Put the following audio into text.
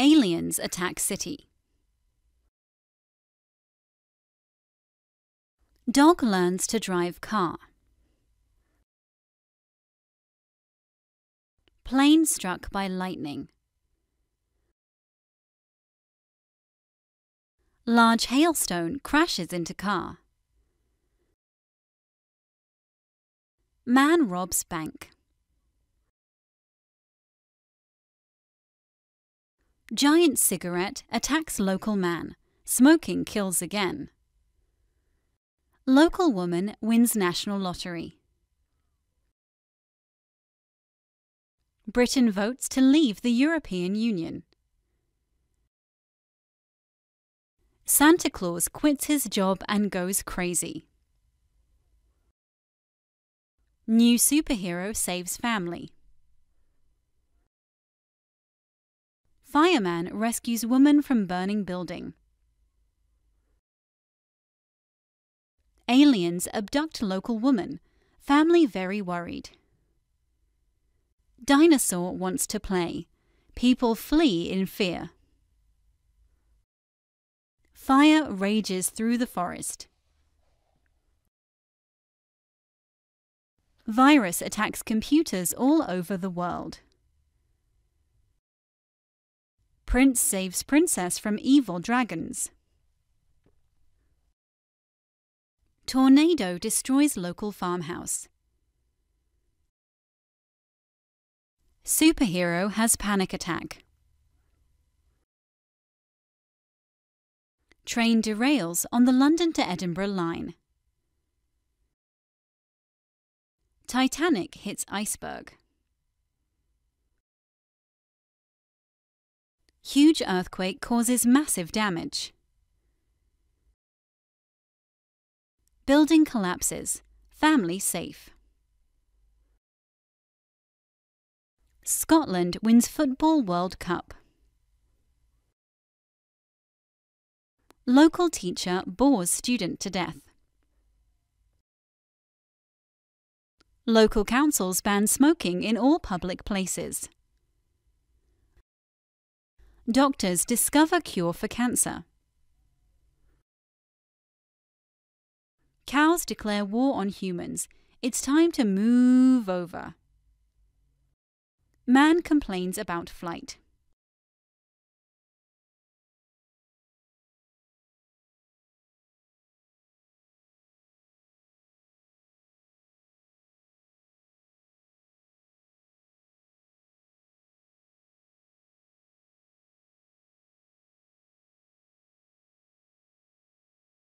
Aliens attack city. Dog learns to drive car. Plane struck by lightning. Large hailstone crashes into car. Man robs bank. Giant cigarette attacks local man. Smoking kills again. Local woman wins national lottery. Britain votes to leave the European Union. Santa Claus quits his job and goes crazy. New superhero saves family. Fireman rescues woman from burning building. Aliens abduct local woman. Family very worried. Dinosaur wants to play. People flee in fear. Fire rages through the forest. Virus attacks computers all over the world. Prince saves princess from evil dragons. Tornado destroys local farmhouse. Superhero has panic attack. Train derails on the London to Edinburgh line. Titanic hits iceberg. Huge earthquake causes massive damage. Building collapses. Family safe. Scotland wins Football World Cup. Local teacher bores student to death. Local councils ban smoking in all public places. Doctors discover cure for cancer. Cows declare war on humans. It's time to move over. Man complains about flight.